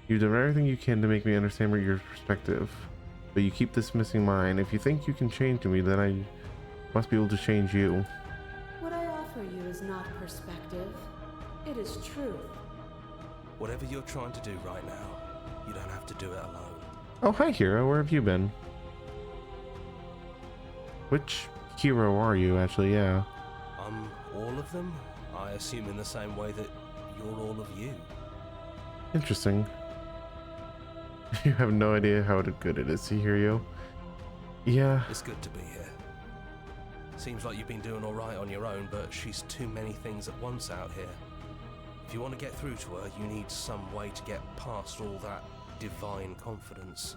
You've done everything you can to make me understand your perspective, but you keep dismissing mine. If you think you can change me, then I must be able to change you.
What I offer you is not perspective. It is truth.
Whatever you're trying to do right now, you don't have to do it alone.
Oh, hi, hero. Where have you been? Which hero are you, actually? Yeah.
I'm all of them? I assume in the same way that you're all of you.
Interesting. You have no idea how good it is to hear you. Yeah.
It's good to be here. Seems like you've been doing alright on your own, but she's too many things at once out here. If you want to get through to her, you need some way to get past all that divine confidence.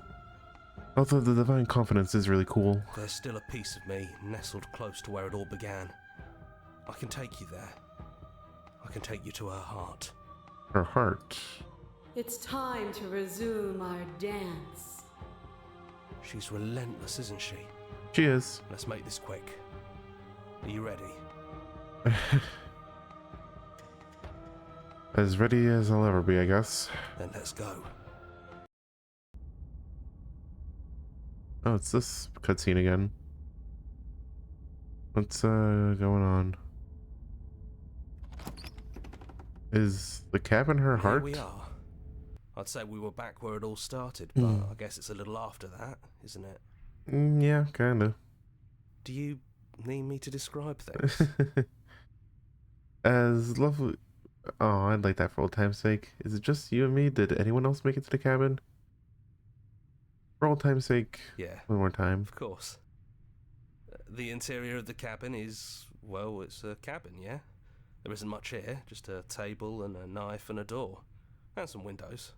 Although the divine confidence is really cool.
There's still a piece of me nestled close to where it all began. I can take you there. I can take you to her heart.
Her heart.
It's time to resume our dance.
She's relentless, isn't she?
She is.
Let's make this quick. Are you ready?
As ready as I'll ever be, I guess.
Then let's go.
Oh, it's this cutscene again. What's going on? Is the cabin her heart?
Here we are. I'd say we were back where it all started, but I guess it's a little after that, isn't it?
Yeah, kinda.
Do you need me to describe things?
As lovely. Oh, I'd like that for old time's sake. Is it just you and me? Did anyone else make it to the cabin? For old time's sake,
Yeah.
one more time.
Of course. The interior of the cabin is, well, it's a cabin, yeah? There isn't much here, just a table and a knife and a door. And some windows.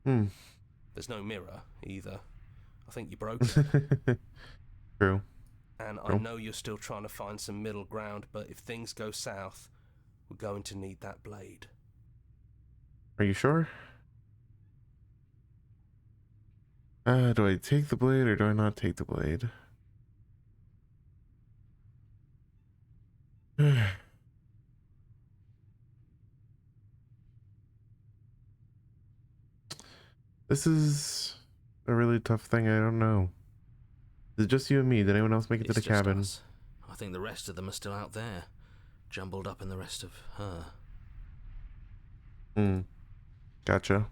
There's no mirror, either. I think you broke it.
True.
And I
True.
know you're still trying to find some middle ground, but if things go south, we're going to need that blade.
Are you sure? Do I take the blade or do I not take the blade? This is a really tough thing. I don't know. Is it just you and me? Did anyone else make it to
It's
the
just
cabin?
us. I think the rest of them are still out there, jumbled up in the rest of her.
Gotcha.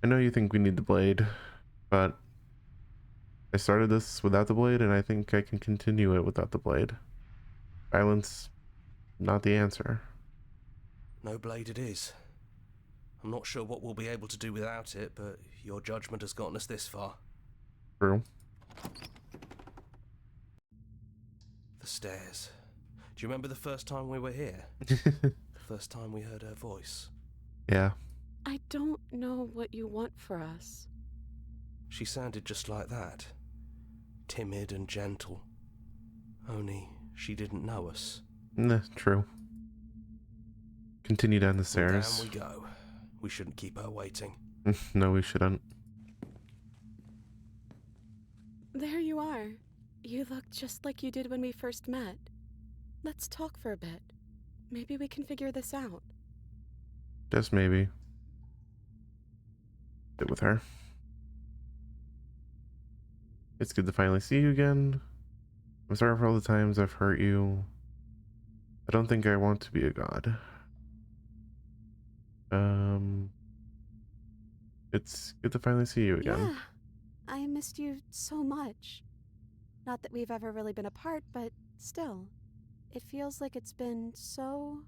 I know you think we need the blade, but I started this without the blade, and I think I can continue it without the blade. Violence, not the answer.
No blade it is. I'm not sure what we'll be able to do without it, but your judgment has gotten us this far.
True.
The stairs. Do you remember the first time we were here? The first time we heard her voice?
Yeah.
I don't know what you want for us.
She sounded just like that. Timid and gentle. Only she didn't know us.
Nah, true. Continue down the
And
stairs.
down we go. We shouldn't keep her waiting.
No, we shouldn't.
There you are. You look just like you did when we first met. Let's talk for a bit. Maybe we can figure this out.
Just maybe. Sit with her. It's good to finally see you again. I'm sorry for all the times I've hurt you. I don't think I want to be a god. It's good to finally see you again.
Yeah, I missed you so much. Not that we've ever really been apart, but still. It feels like it's been so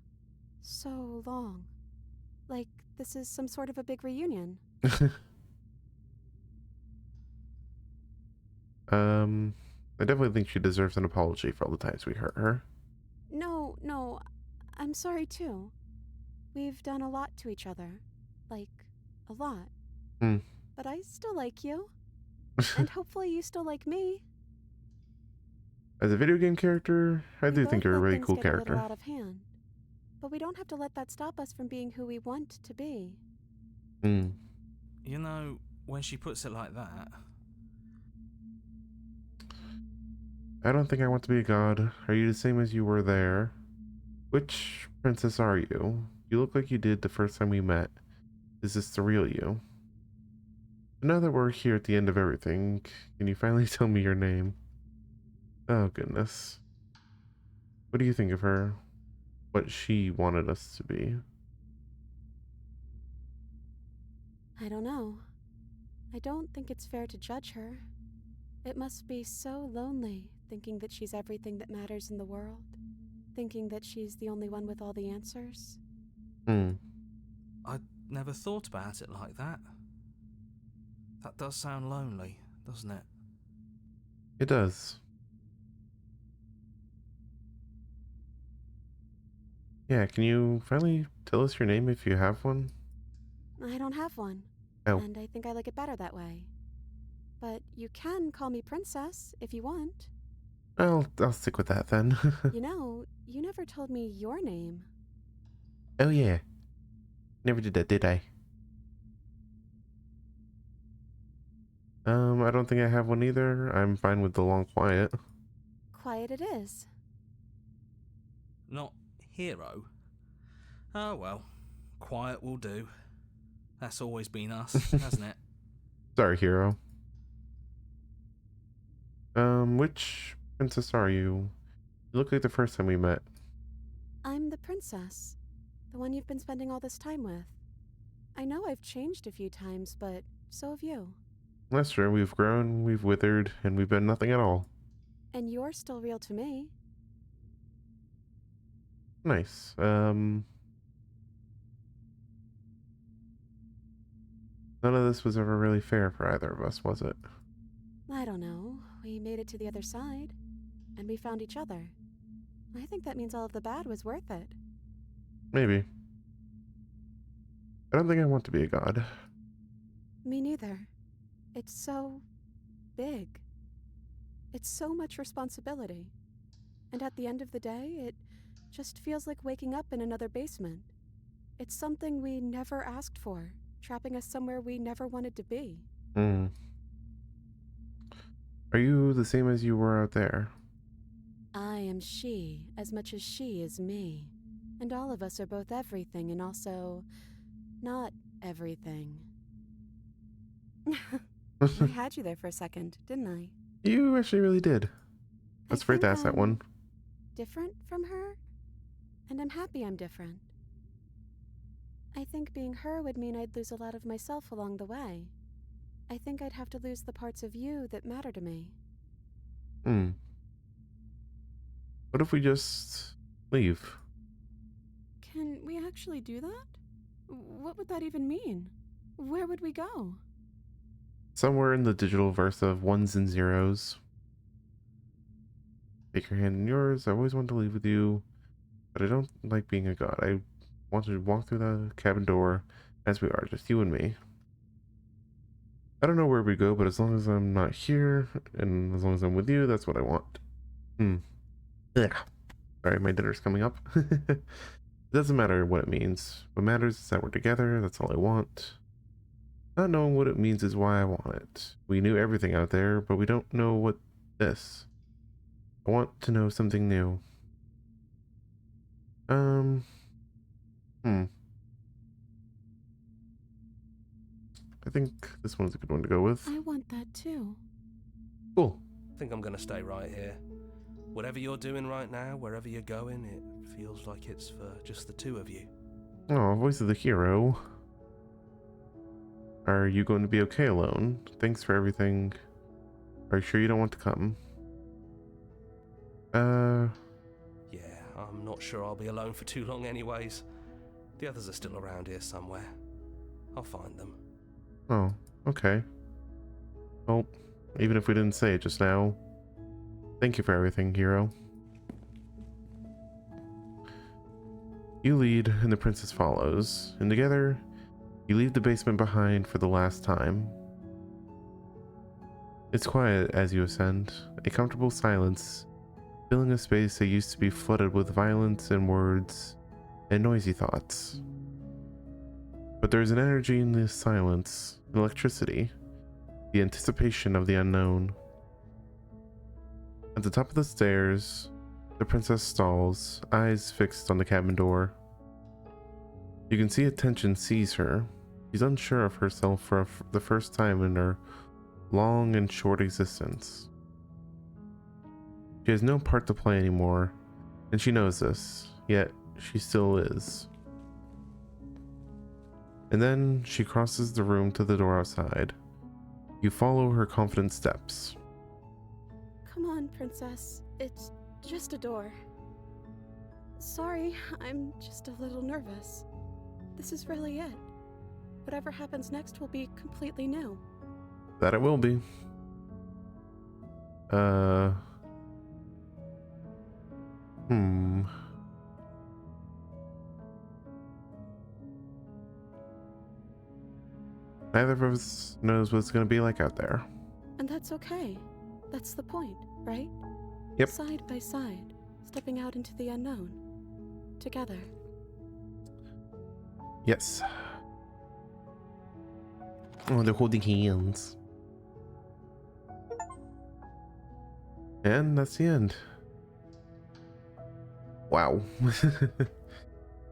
long. Like this is some sort of a big reunion.
I definitely think she deserves an apology for all the times we hurt her.
No, I'm sorry too. We've done a lot to each other. Like, a lot. But I still like you. And hopefully you still like me.
As a video game character, I do
We
think
both
you're a
let
really
things
cool
get a
character.
little out of hand. But we don't have to let that stop us from being who we want to be.
You know, when she puts it like that,
I don't think I want to be a god. Are you the same as you were there? Which princess are you? You look like you did the first time we met. Is this the real you? But now that we're here at the end of everything, can you finally tell me your name? Oh goodness. What do you think of her? What she wanted us to be?
I don't know. I don't think it's fair to judge her. It must be so lonely thinking that she's everything that matters in the world. Thinking that she's the only one with all the answers.
I never thought about it like that. That does sound lonely, doesn't it?
It does. Yeah, can you finally tell us your name if you have one?
I don't have one.
Oh.
And I think I like it better that way. But you can call me Princess if you want.
I'll stick with that then.
You know, you never told me your name.
Oh yeah. Never did that, did I? I don't think I have one either. I'm fine with the long quiet.
Quiet it is.
Not hero. Oh well, quiet will do. That's always been us, hasn't it?
Sorry, hero. Which princess are you? You look like the first time we met.
I'm the princess. The one you've been spending all this time with. I know I've changed a few times, but so have you.
That's true. We've grown, we've withered, and we've been nothing at all.
And you're still real to me.
Nice. None of this was ever really fair for either of us, was it?
I don't know. We made it to the other side. And we found each other. I think that means all of the bad was worth it.
Maybe. I don't think I want to be a god.
Me neither.
It's so big. It's so much responsibility. And at the end of the day, it just feels like waking up in another basement. It's something we never asked for, trapping us somewhere we never wanted to be.
Hmm. Are you the same as you were out there?
I am she as much as she is me. And all of us are both everything and also not everything.
I had you there for a second, didn't I?
You actually really did. That's afraid to ask that one.
Different from her? And I'm happy I'm different. I think being her would mean I'd lose a lot of myself along the way. I think I'd have to lose the parts of you that matter to me.
What if we just leave?
Can we actually do that? What would that even mean? Where would we go?
Somewhere in the digital verse of ones and zeros. Take your hand in yours. I always wanted to leave with you, but I don't like being a god. I want to walk through the cabin door as we are, just you and me. I don't know where we go, but as long as I'm not here, and as long as I'm with you, that's what I want. Yeah. Sorry, my dinner's coming up. It doesn't matter what it means. What matters is that we're together. That's all I want. Not knowing what it means is why I want it. We knew everything out there, but we don't know what this. I want to know something new. I think this one's a good one to go with.
I want that too.
Cool.
I think I'm gonna stay right here. Whatever you're doing right now, wherever you're going, it feels like it's for just the two of you.
Oh, voice of the hero. Are you going to be okay alone? Thanks for everything. Are you sure you don't want to come?
Yeah, I'm not sure I'll be alone for too long anyways. The others are still around here somewhere. I'll find them.
Oh, okay. Well, even if we didn't say it just now, thank you for everything, hero. You lead, and the princess follows, and together, you leave the basement behind for the last time. It's quiet as you ascend, a comfortable silence, filling a space that used to be flooded with violence and words and noisy thoughts. But there's an energy in this silence, an electricity, the anticipation of the unknown. At the top of the stairs, the princess stalls, eyes fixed on the cabin door. You can see attention seize her. She's unsure of herself for the first time in her long and short existence. She has no part to play anymore, and she knows this, yet she still is. And then she crosses the room to the door outside. You follow her confident steps.
Come on, princess. It's just a door. Sorry, I'm just a little nervous. This is really it. Whatever happens next will be completely new.
That it will be. Neither of us knows what it's going to be like out there.
And that's okay. That's the point, right?
Yep.
Side by side, stepping out into the unknown. Together.
Yes. Oh, they're holding hands. And that's the end. Wow.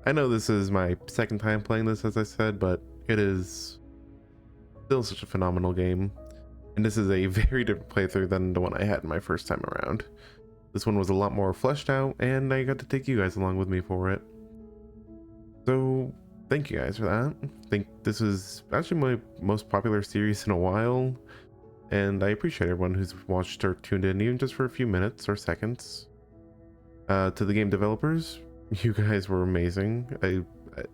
I know this is my second time playing this, as I said, but it is still such a phenomenal game. And this is a very different playthrough than the one I had my first time around. This one was a lot more fleshed out, and I got to take you guys along with me for it. So, thank you guys for that. I think this is actually my most popular series in a while, and I appreciate everyone who's watched or tuned in, even just for a few minutes or seconds. To the game developers, you guys were amazing.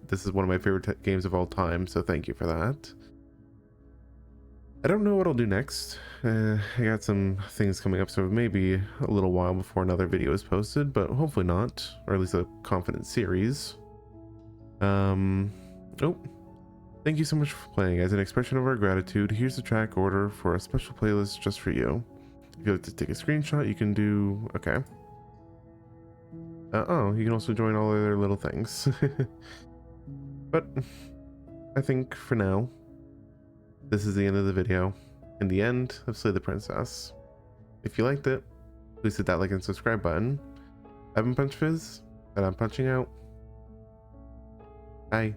This is one of my favorite games of all time, so thank you for that. I don't know what I'll do next. I got some things coming up, so maybe a little while before another video is posted, but hopefully not, or at least a confident series. Oh, Thank you so much for playing. As an expression of our gratitude, here's the track order for a special playlist just for you. If you'd like to take a screenshot, you can do... Okay. Oh, you can also join all other little things. But I think for now, this is the end of the video. And the end of Slay the Princess. If you liked it, please hit that like and subscribe button. I've been Punch Fizz, and I'm punching out. Bye.